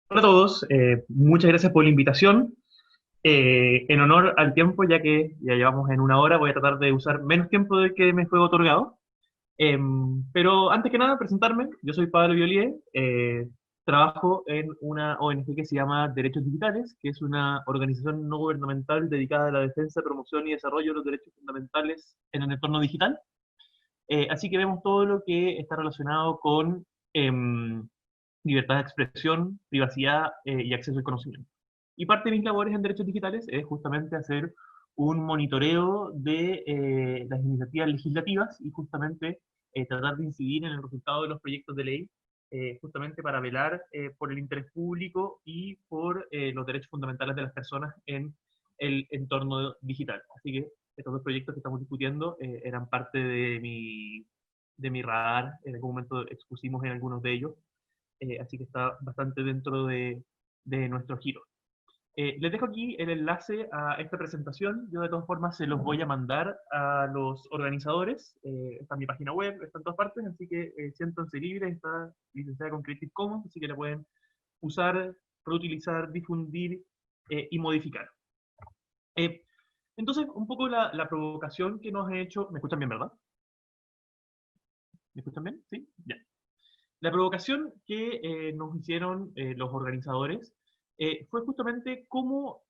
Hola a todos, muchas gracias por la invitación. En honor al tiempo, ya que ya llevamos en una hora, voy a tratar de usar menos tiempo del que me fue otorgado. Pero antes que nada, presentarme. Yo soy Pablo Violier, trabajo en una ONG que se llama Derechos Digitales, que es una organización no gubernamental dedicada a la defensa, promoción y desarrollo de los derechos fundamentales en el entorno digital. Así que vemos todo lo que está relacionado con libertad de expresión, privacidad y acceso al conocimiento. Y parte de mis labores en derechos digitales es justamente hacer un monitoreo de las iniciativas legislativas y justamente tratar de incidir en el resultado de los proyectos de ley, justamente para velar por el interés público y por los derechos fundamentales de las personas en el entorno digital. Así que estos dos proyectos que estamos discutiendo eran parte de mi radar. En algún momento expusimos en algunos de ellos, así que está bastante dentro de nuestro giro. Les dejo aquí el enlace a esta presentación. Yo de todas formas se los voy a mandar a los organizadores. Está en mi página web, está en todas partes, así que siéntanse libres. Está licenciada con Creative Commons, así que la pueden usar, reutilizar, difundir y modificar. Eh, entonces, un poco la provocación que nos ha hecho. ¿Me escuchan bien, verdad? ¿Me escuchan bien? ¿Sí? Ya. La provocación que nos hicieron los organizadores fue justamente cómo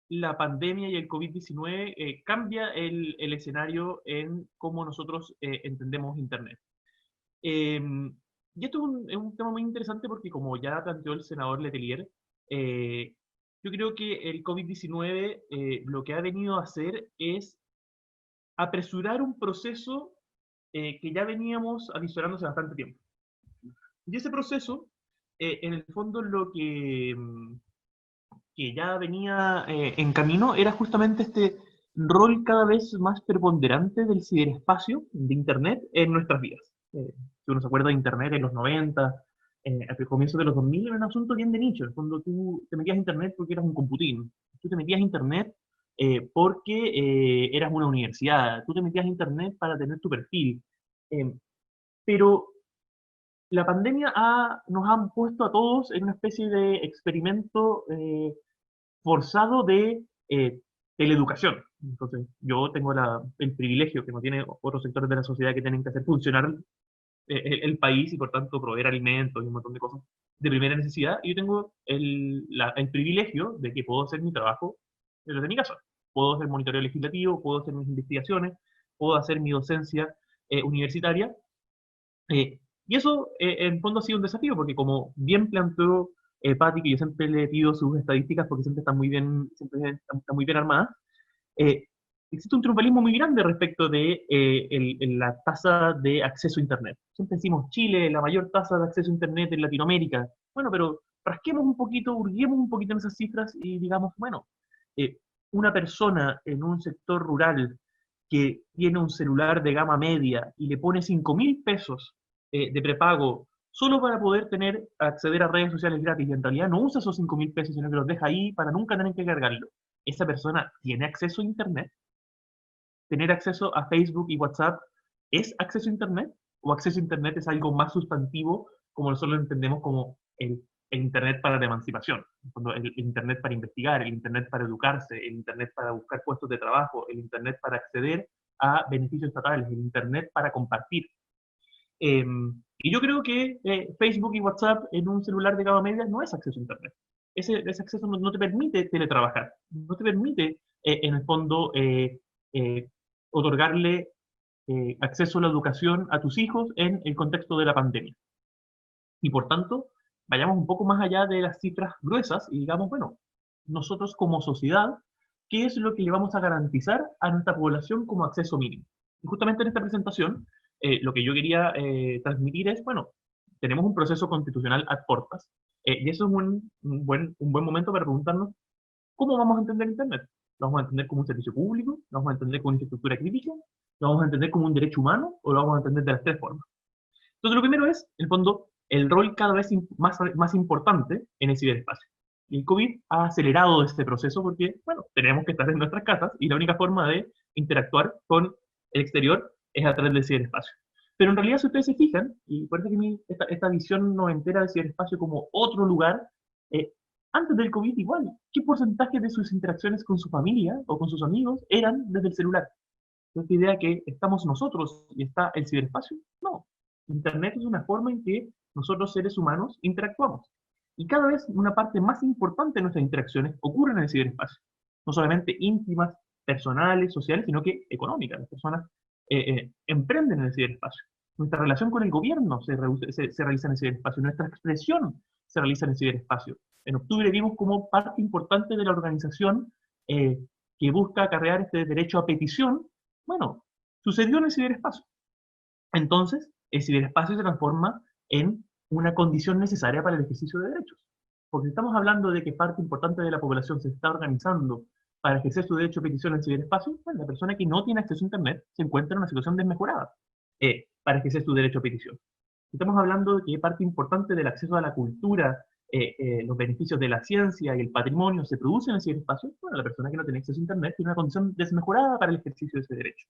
la pandemia y el COVID-19 cambia el escenario en cómo nosotros entendemos Internet. Eh, y esto es un tema muy interesante porque, como ya planteó el senador Letelier, eh, yo creo que el COVID-19 lo que ha venido a hacer es apresurar un proceso que ya veníamos avisorando hace bastante tiempo. Y ese proceso, en el fondo, que ya venía en camino era justamente este rol cada vez más preponderante del ciberespacio, de Internet, en nuestras vidas. Si uno se acuerda de Internet en los 90, al comienzo de los 2000, era un asunto bien de nicho. Cuando tú te metías a Internet porque eras un computín, tú te metías a Internet porque eras una universidad, tú te metías a Internet para tener tu perfil. Eh, pero la pandemia nos ha puesto a todos en una especie de experimento forzado de teleeducación. Entonces, yo tengo el privilegio que no tiene otros sectores de la sociedad que tienen que hacer funcionar el país y por tanto proveer alimentos y un montón de cosas de primera necesidad. Y yo tengo el privilegio de que puedo hacer mi trabajo desde mi casa. Puedo hacer monitoreo legislativo, puedo hacer mis investigaciones, puedo hacer mi docencia universitaria, y eso, en fondo, ha sido un desafío, porque como bien planteó Patti, que yo siempre le pido sus estadísticas porque siempre están muy bien, están muy bien armadas, eh, existe un triunfalismo muy grande respecto de la tasa de acceso a Internet. Siempre decimos Chile, la mayor tasa de acceso a Internet en Latinoamérica. Bueno, pero rasquemos un poquito, hurguemos un poquito en esas cifras y digamos, bueno, eh, una persona en un sector rural que tiene un celular de gama media y le pone 5.000 pesos de prepago solo para poder acceder a redes sociales gratis y en realidad no usa esos 5.000 pesos, sino que los deja ahí para nunca tener que cargarlo. ¿Esa persona tiene acceso a Internet? ¿Tener acceso a Facebook y WhatsApp es acceso a Internet? ¿O acceso a Internet es algo más sustantivo, como nosotros lo entendemos como el Internet para la emancipación? El Internet para investigar, el Internet para educarse, el Internet para buscar puestos de trabajo, el Internet para acceder a beneficios estatales, el Internet para compartir. Eh, y yo creo que Facebook y WhatsApp en un celular de gama media no es acceso a Internet. Ese acceso no te permite teletrabajar, no te permite, en el fondo, eh, otorgarle acceso a la educación a tus hijos en el contexto de la pandemia. Y por tanto, vayamos un poco más allá de las cifras gruesas y digamos, bueno, nosotros como sociedad, ¿qué es lo que le vamos a garantizar a nuestra población como acceso mínimo? Y justamente en esta presentación, lo que yo quería transmitir es, bueno, tenemos un proceso constitucional a portas, y eso es un buen momento para preguntarnos, ¿cómo vamos a entender Internet? ¿Lo vamos a entender como un servicio público? ¿Lo vamos a entender como una infraestructura crítica? ¿Lo vamos a entender como un derecho humano? ¿O lo vamos a entender de las tres formas? Entonces, lo primero es, en el fondo, el rol cada vez más importante en el ciberespacio. Y el COVID ha acelerado este proceso porque, bueno, tenemos que estar en nuestras casas y la única forma de interactuar con el exterior es a través del ciberespacio. Pero en realidad, si ustedes se fijan, y parece que esta visión noventera del ciberespacio como otro lugar, eh, antes del COVID igual, ¿qué porcentaje de sus interacciones con su familia o con sus amigos eran desde el celular? Esta idea que estamos nosotros y está el ciberespacio, no. Internet es una forma en que nosotros seres humanos interactuamos. Y cada vez una parte más importante de nuestras interacciones ocurre en el ciberespacio. No solamente íntimas, personales, sociales, sino que económicas. Las personas emprenden en el ciberespacio. Nuestra relación con el gobierno se realiza en el ciberespacio. Nuestra expresión se realiza en el ciberespacio. En octubre vimos como parte importante de la organización eh, que busca acarrear este derecho a petición, bueno, sucedió en el ciberespacio. Entonces, el ciberespacio se transforma en una condición necesaria para el ejercicio de derechos. Porque estamos hablando de que parte importante de la población se está organizando para ejercer su derecho a petición en el ciberespacio, bueno, la persona que no tiene acceso a Internet se encuentra en una situación desmejorada para ejercer su derecho a petición. Estamos hablando de que parte importante del acceso a la cultura, los beneficios de la ciencia y el patrimonio se producen en el ciberespacio, bueno, la persona que no tiene acceso a Internet tiene una condición desmejorada para el ejercicio de ese derecho.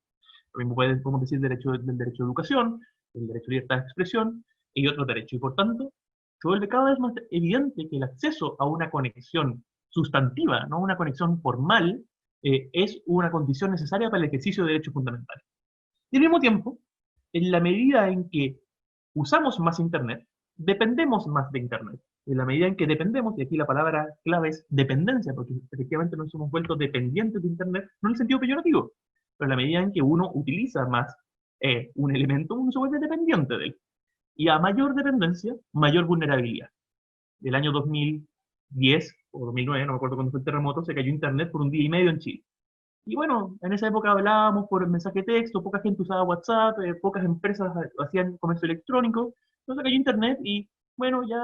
Lo mismo podemos decir del derecho a educación, el derecho a libertad de expresión y otros derechos. Y por tanto, se vuelve cada vez más evidente que el acceso a una conexión sustantiva, no una conexión formal, es una condición necesaria para el ejercicio de derechos fundamentales. Y al mismo tiempo, en la medida en que usamos más Internet, dependemos más de Internet. En la medida en que dependemos, y aquí la palabra clave es dependencia, porque efectivamente nos hemos vuelto dependientes de Internet, no en el sentido peyorativo, pero en la medida en que uno utiliza más un elemento, uno se vuelve dependiente de él. Y a mayor dependencia, mayor vulnerabilidad. Del año 2010 o 2009, no me acuerdo cuándo fue el terremoto, se cayó Internet por un día y medio en Chile. Y bueno, en esa época hablábamos por mensaje de texto, poca gente usaba WhatsApp, pocas empresas hacían comercio electrónico, entonces cayó Internet y bueno, ya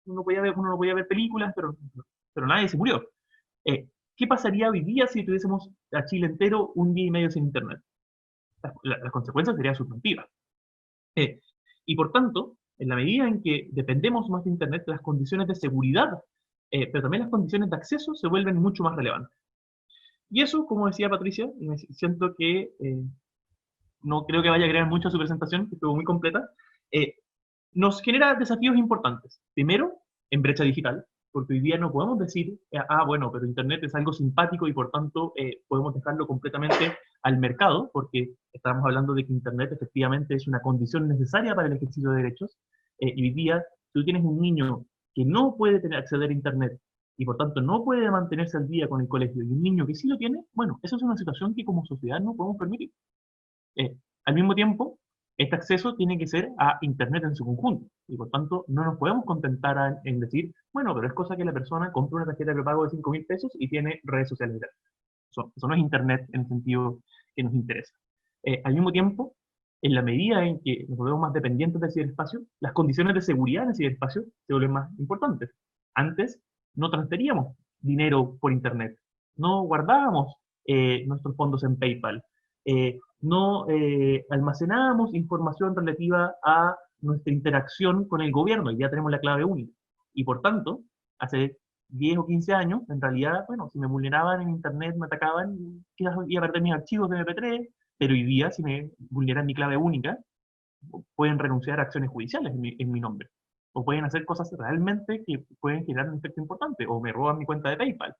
uno no podía ver películas, pero nadie se murió. ¿Qué pasaría hoy día si tuviésemos a Chile entero un día y medio sin Internet? Las consecuencias serían sustantivas. Eh, y por tanto, en la medida en que dependemos más de Internet, las condiciones de seguridad, pero también las condiciones de acceso se vuelven mucho más relevantes. Y eso, como decía Patricia, y me siento que no creo que vaya a agregar mucho a su presentación, que estuvo muy completa, eh, nos genera desafíos importantes. Primero, en brecha digital, porque hoy día no podemos decir, bueno, pero Internet es algo simpático y por tanto podemos dejarlo completamente al mercado, porque estamos hablando de que Internet efectivamente es una condición necesaria para el ejercicio de derechos. Y hoy día, si tú tienes un niño que no puede acceder a Internet y por tanto no puede mantenerse al día con el colegio, y un niño que sí lo tiene, bueno, esa es una situación que como sociedad no podemos permitir. Eh, Al mismo tiempo, este acceso tiene que ser a Internet en su conjunto, y por tanto no nos podemos contentar en decir, bueno, pero es cosa que la persona compra una tarjeta de prepago de 5.000 pesos y tiene redes sociales gratis. Eso no es Internet en el sentido que nos interesa. Al mismo tiempo, en la medida en que nos volvemos más dependientes del ciberespacio, las condiciones de seguridad en el ciberespacio se vuelven más importantes. Antes no transferíamos dinero por Internet, no guardábamos nuestros fondos en PayPal, no almacenábamos información relativa a nuestra interacción con el gobierno, y ya tenemos la clave única. Y por tanto, hace 10 o 15 años, en realidad, bueno, si me vulneraban en Internet, me atacaban, quizás iba a perder mis archivos de MP3, pero hoy día, si me vulneran mi clave única, pueden renunciar a acciones judiciales en mi nombre. O pueden hacer cosas realmente que pueden generar un efecto importante, o me roban mi cuenta de PayPal.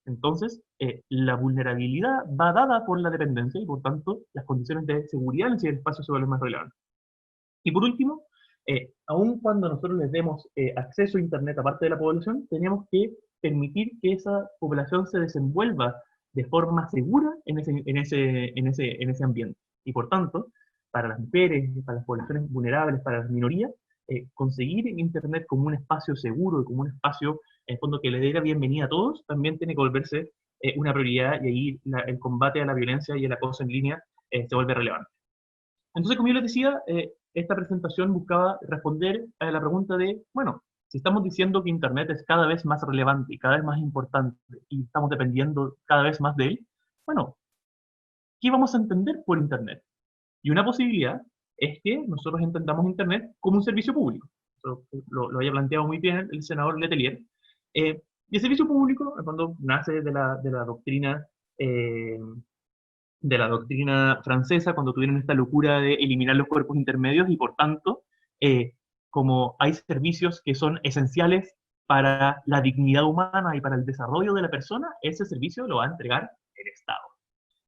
Entonces, la vulnerabilidad va dada por la dependencia y por tanto las condiciones de seguridad en el ciberespacio se vuelven más relevantes. Y por último, aun cuando nosotros les demos acceso a Internet a parte de la población, tenemos que permitir que esa población se desenvuelva de forma segura en ese ambiente. Y por tanto, para las mujeres, para las poblaciones vulnerables, para las minorías, conseguir Internet como un espacio seguro y como un espacio, en el fondo, que le dé la bienvenida a todos, también tiene que volverse una prioridad y ahí el combate a la violencia y el acoso en línea se vuelve relevante. Entonces, como yo les decía, esta presentación buscaba responder a la pregunta de, bueno, si estamos diciendo que Internet es cada vez más relevante y cada vez más importante y estamos dependiendo cada vez más de él, bueno, ¿qué vamos a entender por Internet? Y una posibilidad es que nosotros entendamos Internet como un servicio público. Eso lo había planteado muy bien el senador Letelier. Y el servicio público, en el fondo, nace de la doctrina de la doctrina francesa cuando tuvieron esta locura de eliminar los cuerpos intermedios y por tanto, eh, como hay servicios que son esenciales para la dignidad humana y para el desarrollo de la persona, ese servicio lo va a entregar el Estado.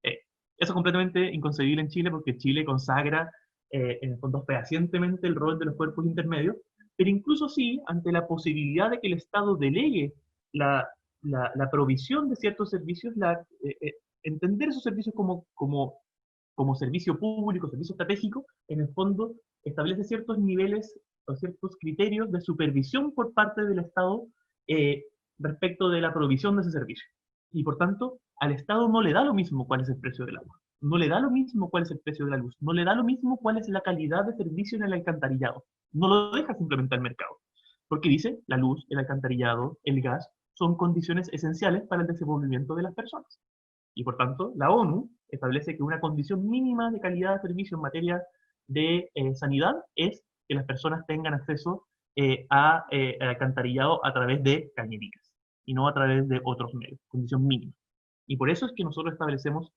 Eh, Eso es completamente inconcebible en Chile porque Chile consagra en el fondo fehacientemente el rol de los cuerpos intermedios, pero incluso sí, ante la posibilidad de que el Estado delegue la, la provisión de ciertos servicios, entender esos servicios como servicio público, servicio estratégico, en el fondo establece ciertos niveles o ciertos criterios de supervisión por parte del Estado eh, respecto de la provisión de ese servicio. Y por tanto, al Estado no le da lo mismo cuál es el precio del agua, no le da lo mismo cuál es el precio de la luz, no le da lo mismo cuál es la calidad de servicio en el alcantarillado, no lo deja simplemente al mercado, porque dice, la luz, el alcantarillado, el gas, son condiciones esenciales para el desenvolvimiento de las personas. Y por tanto, la ONU establece que una condición mínima de calidad de servicio en materia de sanidad es que las personas tengan acceso al alcantarillado a través de cañerías y no a través de otros medios, condición mínima. Y por eso es que nosotros establecemos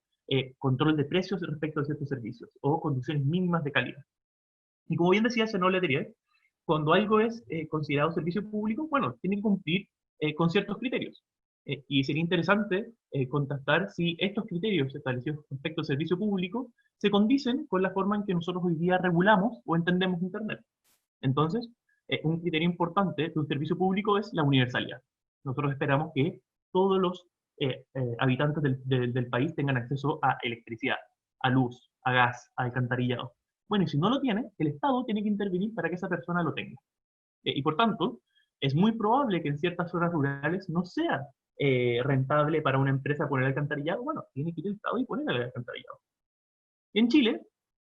control de precios respecto a ciertos servicios o condiciones mínimas de calidad. Y como bien decía Senol Leterier, cuando algo es considerado servicio público, bueno, tiene que cumplir con ciertos criterios. Y sería interesante contestar si estos criterios establecidos respecto al servicio público se condicen con la forma en que nosotros hoy día regulamos o entendemos Internet. Entonces, un criterio importante de un servicio público es la universalidad. Nosotros esperamos que todos los habitantes del país tengan acceso a electricidad, a luz, a gas, a alcantarillado. Bueno, y si no lo tiene, el Estado tiene que intervenir para que esa persona lo tenga. Y por tanto, es muy probable que en ciertas zonas rurales no sea rentable para una empresa poner alcantarillado. Bueno, tiene que ir el Estado y poner el alcantarillado. En Chile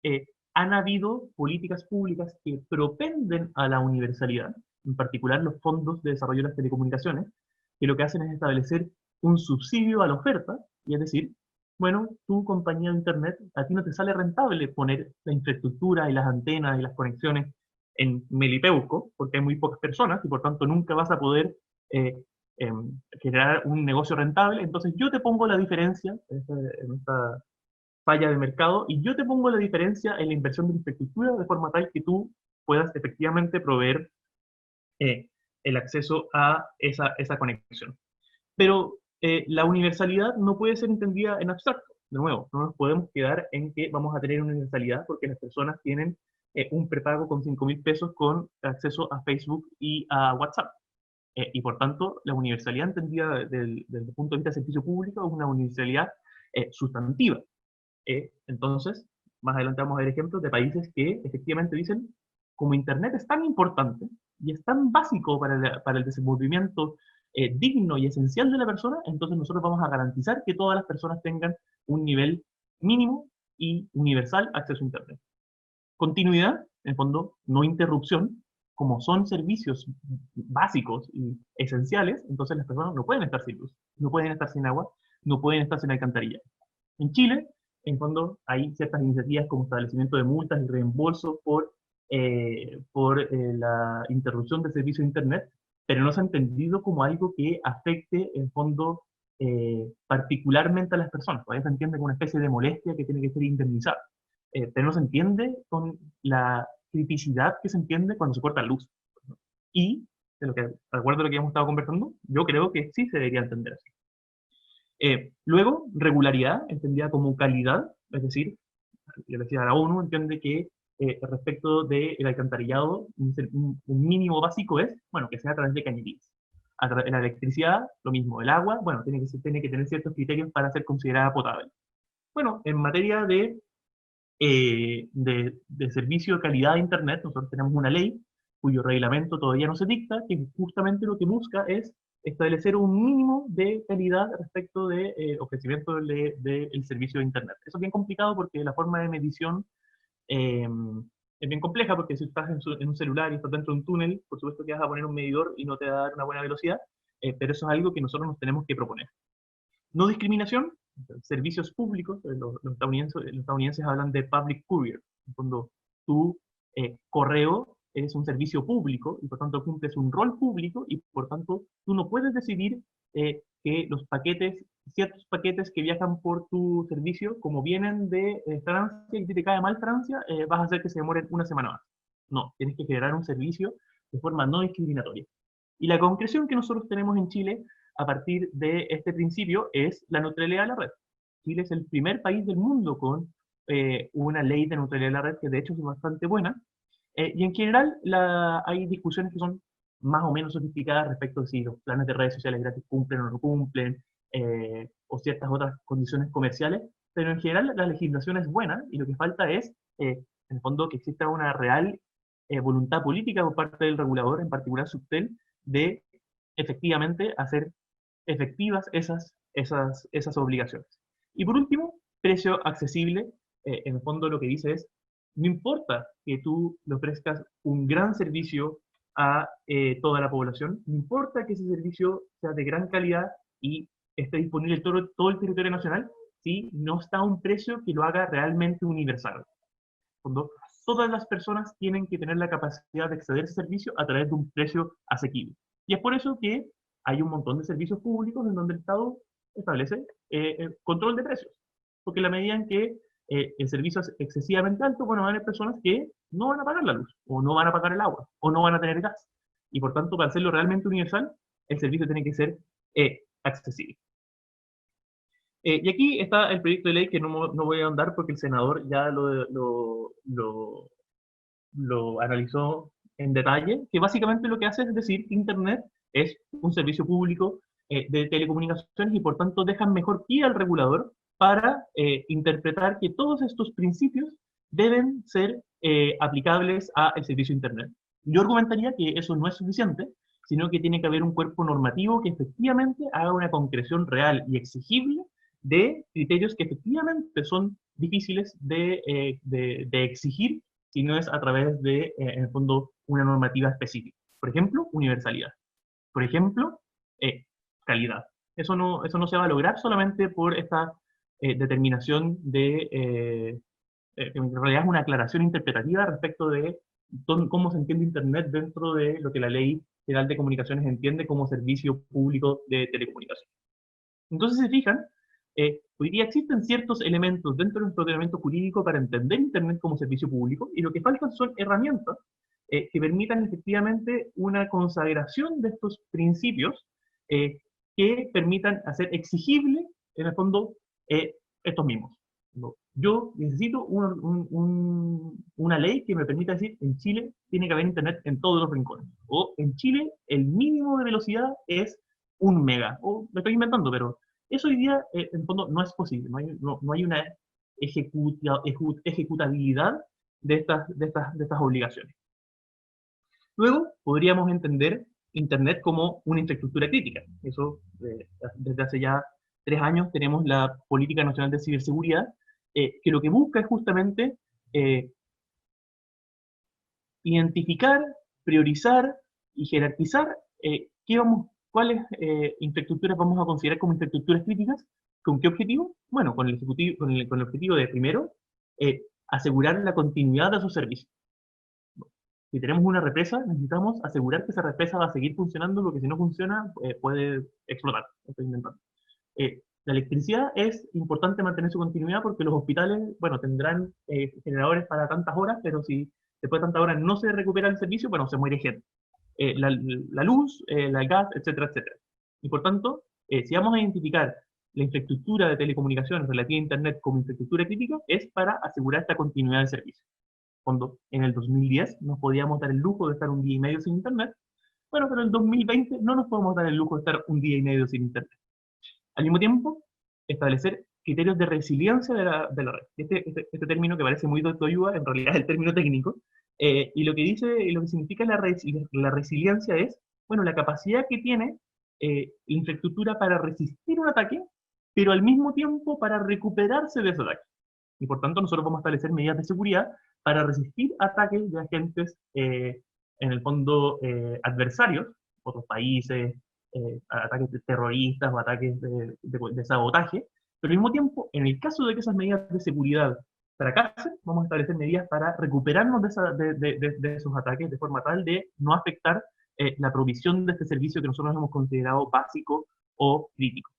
eh, han habido políticas públicas que propenden a la universalidad, en particular los fondos de desarrollo de las telecomunicaciones, que lo que hacen es establecer un subsidio a la oferta, y es decir, bueno, tu compañía de Internet, a ti no te sale rentable poner la infraestructura y las antenas y las conexiones en Melipeuco, porque hay muy pocas personas y por tanto nunca vas a poder eh, generar un negocio rentable, entonces yo te pongo la diferencia en esta falla de mercado y yo te pongo la diferencia en la inversión de infraestructura de forma tal que tú puedas efectivamente proveer eh, el acceso a esa conexión. Pero la universalidad no puede ser entendida en abstracto. De nuevo, no nos podemos quedar en que vamos a tener una universalidad porque las personas tienen un prepago con 5.000 pesos con acceso a Facebook y a WhatsApp. Y por tanto, la universalidad entendida desde el punto de vista del servicio público es una universalidad sustantiva. Entonces, más adelante vamos a ver ejemplos de países que efectivamente dicen, como Internet es tan importante y es tan básico para el desenvolvimiento digno y esencial de la persona, entonces nosotros vamos a garantizar que todas las personas tengan un nivel mínimo y universal acceso a Internet. Continuidad, en el fondo, no interrupción, como son servicios básicos y esenciales, entonces las personas no pueden estar sin luz, no pueden estar sin agua, no pueden estar sin alcantarilla. En Chile, en fondo, hay ciertas iniciativas como establecimiento de multas y reembolsos por la interrupción del servicio de Internet, pero no se ha entendido como algo que afecte, en fondo, particularmente a las personas. Todavía se entiende como una especie de molestia que tiene que ser indemnizada. Pero no se entiende con la criticidad que se entiende cuando se corta la luz. Y, de acuerdo a lo que hemos estado conversando, yo creo que sí se debería entender así. Luego, regularidad, entendida como calidad, es decir, yo decía, la ONU entiende que respecto del alcantarillado, un mínimo básico es, bueno, que sea a través de cañerías. La electricidad, lo mismo, el agua, bueno, tiene que tener ciertos criterios para ser considerada potable. Bueno, en materia de servicio de calidad de Internet, nosotros tenemos una ley cuyo reglamento todavía no se dicta, que justamente lo que busca es establecer un mínimo de calidad respecto del ofrecimiento del servicio de Internet. Eso es bien complicado porque la forma de medición eh, es bien compleja, porque si estás en un celular y estás dentro de un túnel, por supuesto que vas a poner un medidor y no te va a dar una buena velocidad, pero eso es algo que nosotros nos tenemos que proponer. No discriminación, servicios públicos, los estadounidenses hablan de public courier, cuando tu correo es un servicio público y por tanto cumples un rol público y por tanto tú no puedes decidir que los paquetes, ciertos paquetes que viajan por tu servicio, como vienen de Francia y si te cae mal Francia, vas a hacer que se demoren una semana más. No, tienes que generar un servicio de forma no discriminatoria. Y la concreción que nosotros tenemos en Chile a partir de este principio es la neutralidad de la red. Chile es el primer país del mundo con una ley de neutralidad de la red que de hecho es bastante buena. Y en general hay discusiones que son más o menos sofisticadas respecto de si los planes de redes sociales gratis cumplen o no cumplen, o ciertas otras condiciones comerciales, pero en general la legislación es buena y lo que falta es, en el fondo, que exista una real voluntad política por parte del regulador, en particular Subtel, de efectivamente hacer efectivas esas obligaciones. Y por último, precio accesible. En el fondo lo que dice es, no importa que tú le ofrezcas un gran servicio a toda la población, no importa que ese servicio sea de gran calidad y esté disponible en todo el territorio nacional, si no está a un precio que lo haga realmente universal. Cuando todas las personas tienen que tener la capacidad de acceder a ese servicio a través de un precio asequible. Y es por eso que hay un montón de servicios públicos en donde el Estado establece control de precios. Porque en la medida en que el servicio es excesivamente alto, bueno, van a haber personas que no van a pagar la luz, o no van a pagar el agua, o no van a tener gas. Y por tanto, para hacerlo realmente universal, el servicio tiene que ser accesible. Y aquí está el proyecto de ley que no voy a ahondar porque el senador ya lo analizó en detalle, que básicamente lo que hace es decir que Internet es un servicio público de telecomunicaciones y por tanto dejan mejor pie al regulador para interpretar que todos estos principios deben ser aplicables al servicio de Internet. Yo argumentaría que eso no es suficiente, sino que tiene que haber un cuerpo normativo que efectivamente haga una concreción real y exigible de criterios que efectivamente son difíciles de exigir si no es a través de, en el fondo, una normativa específica. Por ejemplo, universalidad. Por ejemplo, calidad. Eso no se va a lograr solamente por esta determinación en realidad es una aclaración interpretativa respecto de cómo se entiende Internet dentro de lo que la Ley Federal de Comunicaciones entiende como servicio público de telecomunicaciones. Entonces, si se fijan, hoy día existen ciertos elementos dentro de nuestro ordenamiento jurídico para entender Internet como servicio público, y lo que faltan son herramientas que permitan efectivamente una consagración de estos principios que permitan hacer exigible, en el fondo, estos mismos. Yo necesito una ley que me permita decir, en Chile tiene que haber Internet en todos los rincones. O en Chile el mínimo de velocidad es 1 mega. O lo estoy inventando, pero eso hoy día, en el fondo, no es posible. No hay una ejecutabilidad de estas obligaciones. Luego, podríamos entender Internet como una infraestructura crítica. Eso, desde hace ya 3 años, tenemos la Política Nacional de Ciberseguridad, que lo que busca es justamente identificar, priorizar y jerarquizar cuáles infraestructuras vamos a considerar como infraestructuras críticas. ¿Con qué objetivo? Bueno, con el objetivo de, primero, asegurar la continuidad de sus servicios. Si tenemos una represa, necesitamos asegurar que esa represa va a seguir funcionando, porque si no funciona, puede explotar. Estoy inventando. La electricidad es importante mantener su continuidad porque los hospitales, bueno, tendrán generadores para tantas horas, pero si después de tantas horas no se recupera el servicio, bueno, se muere gente. La luz, el gas, etcétera, etcétera. Y por tanto, si vamos a identificar la infraestructura de telecomunicaciones relativa a Internet como infraestructura crítica, es para asegurar esta continuidad de servicio. Cuando en el 2010 nos podíamos dar el lujo de estar un día y medio sin Internet, bueno, pero en el 2020 no nos podemos dar el lujo de estar un día y medio sin Internet. Al mismo tiempo, establecer criterios de resiliencia de la red. Este término que parece muy de autoayuda, en realidad es el término técnico, y lo que dice, y lo que significa la resiliencia es, bueno, la capacidad que tiene la infraestructura para resistir un ataque, pero al mismo tiempo para recuperarse de ese ataque. Y por tanto nosotros vamos a establecer medidas de seguridad para resistir ataques de agentes, en el fondo, adversarios, otros países, ataques terroristas o ataques de sabotaje, pero al mismo tiempo, en el caso de que esas medidas de seguridad fracasen, vamos a establecer medidas para recuperarnos de esos ataques de forma tal de no afectar la provisión de este servicio que nosotros hemos considerado básico o crítico.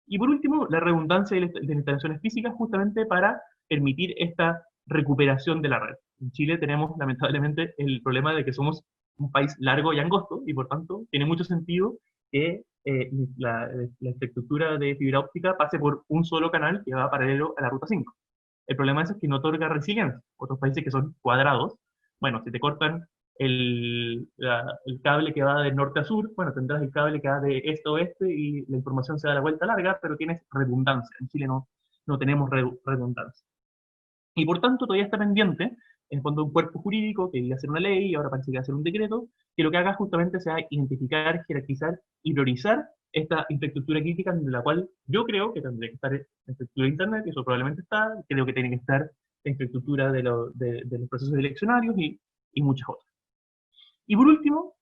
Y por último, la redundancia de las instalaciones físicas justamente para permitir esta recuperación de la red. En Chile tenemos lamentablemente el problema de que somos un país largo y angosto y por tanto tiene mucho sentido que la infraestructura de fibra óptica pase por un solo canal que va paralelo a la ruta 5. El problema es que no otorga resiliencia. Otros países que son cuadrados, bueno, si te cortan el cable que va de norte a sur, bueno, tendrás el cable que va de este a oeste y la información se da la vuelta larga, pero tienes redundancia. En Chile no tenemos redundancia. Y por tanto todavía está pendiente, en fondo, un cuerpo jurídico que iba a ser una ley y ahora parece que va a ser un decreto, que lo que haga justamente sea identificar, jerarquizar y priorizar esta infraestructura crítica en la cual yo creo que tendría que estar la infraestructura de Internet, y eso probablemente está, creo que tiene que estar la infraestructura de los procesos eleccionarios y muchas otras. Y por último,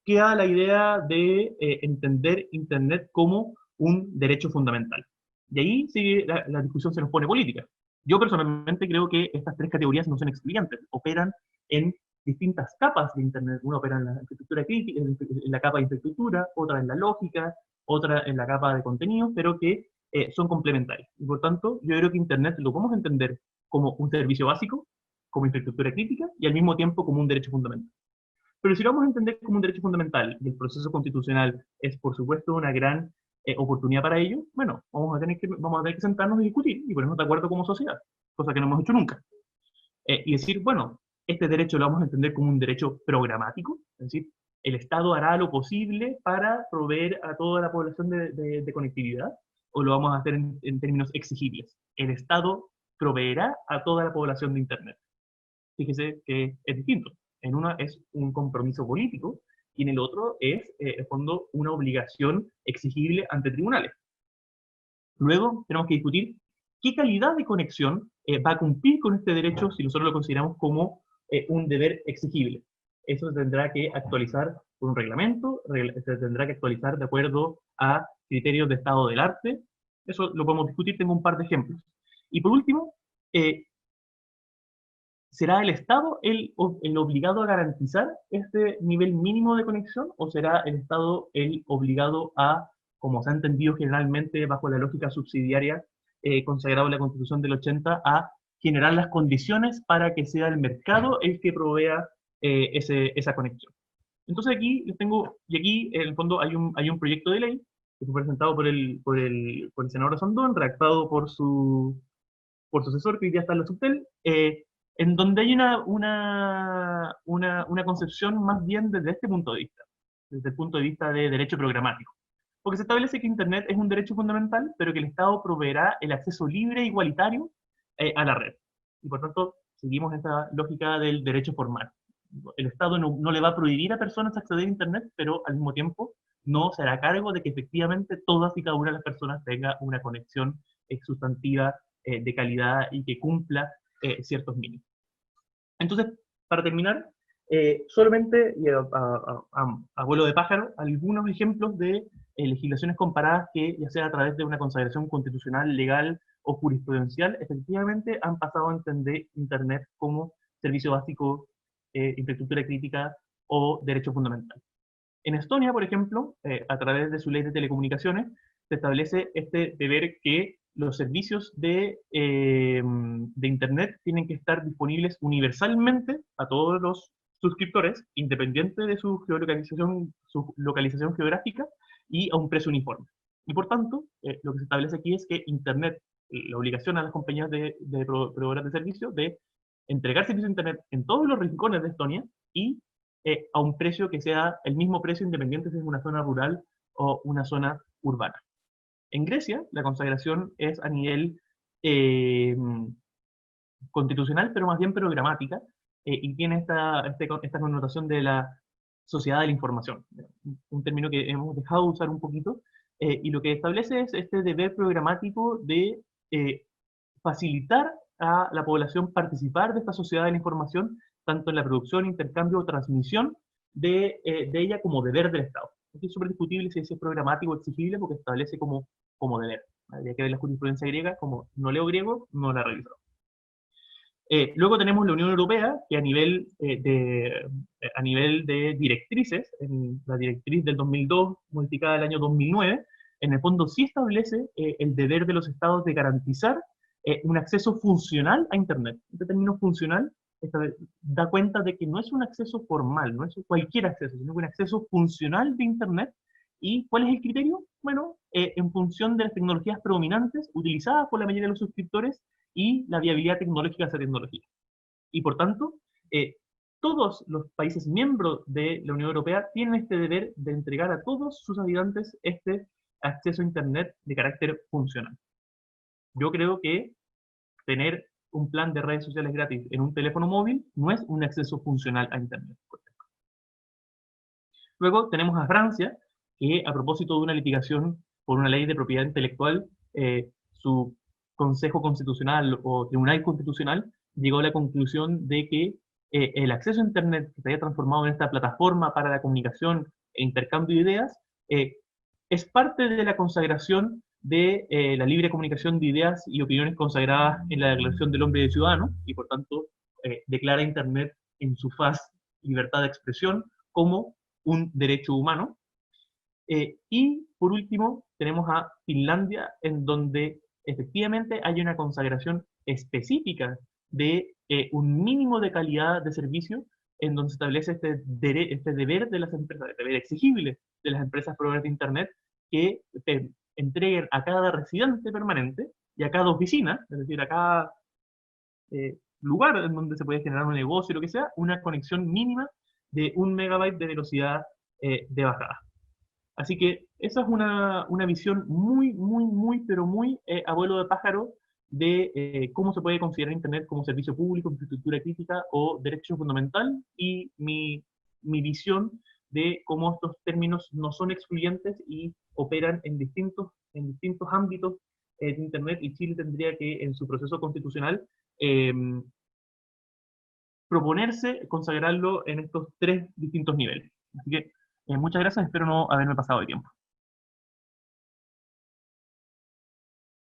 queda la idea de entender Internet como un derecho fundamental. Y ahí sí la discusión se nos pone política. Yo personalmente creo que estas tres categorías no son excluyentes, operan en distintas capas de Internet. Una opera en la infraestructura crítica, en la capa de infraestructura, otra en la lógica, otra en la capa de contenido, pero que son complementarias. Y por tanto, yo creo que Internet lo podemos entender como un servicio básico, como infraestructura crítica, y al mismo tiempo como un derecho fundamental. Pero si lo vamos a entender como un derecho fundamental y el proceso constitucional es, por supuesto, una gran oportunidad para ello, bueno, vamos a tener que sentarnos y discutir y ponernos de acuerdo como sociedad, cosa que no hemos hecho nunca. Y decir, bueno, este derecho lo vamos a entender como un derecho programático, es decir, el Estado hará lo posible para proveer a toda la población de conectividad, o lo vamos a hacer en términos exigibles. El Estado proveerá a toda la población de Internet. Fíjese que es distinto. En una es un compromiso político y en el otro es, en fondo, una obligación exigible ante tribunales. Luego tenemos que discutir qué calidad de conexión va a cumplir con este derecho si nosotros lo consideramos como un deber exigible. Eso se tendrá que actualizar por un reglamento, se tendrá que actualizar de acuerdo a criterios de estado del arte. Eso lo podemos discutir, tengo un par de ejemplos. Y por último, ¿será el Estado el obligado a garantizar este nivel mínimo de conexión o será el Estado el obligado a, como se ha entendido generalmente bajo la lógica subsidiaria consagrada en la Constitución del 80, a generar las condiciones para que sea el mercado el que provea esa conexión? Entonces aquí les tengo, y aquí en el fondo hay un proyecto de ley que fue presentado por el senador Sandón, redactado por su asesor, que hoy día está en la Subtel, en donde hay una concepción más bien desde este punto de vista, desde el punto de vista de derecho programático. Porque se establece que Internet es un derecho fundamental, pero que el Estado proveerá el acceso libre e igualitario a la red. Y por tanto, seguimos esta lógica del derecho formal. El Estado no le va a prohibir a personas acceder a Internet, pero al mismo tiempo no se hará cargo de que efectivamente todas y cada una de las personas tenga una conexión sustantiva de calidad y que cumpla ciertos mínimos. Entonces, para terminar, solamente y a vuelo de pájaro, algunos ejemplos de legislaciones comparadas que, ya sea a través de una consagración constitucional, legal o jurisprudencial, efectivamente han pasado a entender Internet como servicio básico, infraestructura crítica o derecho fundamental. En Estonia, por ejemplo, a través de su ley de telecomunicaciones, se establece este deber que los servicios de Internet tienen que estar disponibles universalmente a todos los suscriptores, independiente de su localización geográfica y a un precio uniforme. Y por tanto, lo que se establece aquí es que Internet, la obligación a las compañías de proveedoras de servicio de entregar servicios de Internet en todos los rincones de Estonia y a un precio que sea el mismo precio independiente si es una zona rural o una zona urbana. En Grecia, la consagración es a nivel constitucional, pero más bien programática, y tiene esta connotación de la sociedad de la información, un término que hemos dejado de usar un poquito, y lo que establece es este deber programático de facilitar a la población participar de esta sociedad de la información, tanto en la producción, intercambio o transmisión de ella como deber del Estado. Es súper discutible si es programático o exigible porque establece como deber. Habría que ver la jurisprudencia griega, como no leo griego, no la reviso. Luego tenemos la Unión Europea, que a nivel de directrices, en la directriz del 2002, modificada del año 2009, en el fondo sí establece el deber de los estados de garantizar un acceso funcional a Internet. Este término funcional da cuenta de que no es un acceso formal, no es cualquier acceso, sino un acceso funcional de Internet. ¿Y cuál es el criterio? Bueno, en función de las tecnologías predominantes utilizadas por la mayoría de los suscriptores y la viabilidad tecnológica de esa tecnología. Y por tanto, eh, todos los países miembros de la Unión Europea tienen este deber de entregar a todos sus habitantes este acceso a Internet de carácter funcional. Yo creo que tener un plan de redes sociales gratis en un teléfono móvil no es un acceso funcional a Internet. Luego tenemos a Francia, que a propósito de una litigación por una ley de propiedad intelectual, su Consejo Constitucional o Tribunal Constitucional llegó a la conclusión de que el acceso a Internet que se haya transformado en esta plataforma para la comunicación e intercambio de ideas es parte de la consagración de la libre comunicación de ideas y opiniones consagradas en la Declaración del Hombre y del Ciudadano, y por tanto declara Internet en su faz libertad de expresión como un derecho humano. Y por último, tenemos a Finlandia, en donde efectivamente hay una consagración específica de un mínimo de calidad de servicio, en donde se establece este deber de las empresas, este deber exigible de las empresas proveedoras de Internet, que entreguen a cada residente permanente y a cada oficina, es decir, a cada lugar en donde se puede generar un negocio, lo que sea, una conexión mínima de 1 megabyte de velocidad de bajada. Así que esa es una visión muy, muy, muy, pero muy abuelo de pájaro de cómo se puede considerar Internet como servicio público, infraestructura crítica o derecho fundamental, y mi visión de cómo estos términos no son excluyentes y operan en distintos ámbitos de Internet, y Chile tendría que, en su proceso constitucional, eh, proponerse consagrarlo en estos tres distintos niveles. Así que muchas gracias, espero no haberme pasado de tiempo.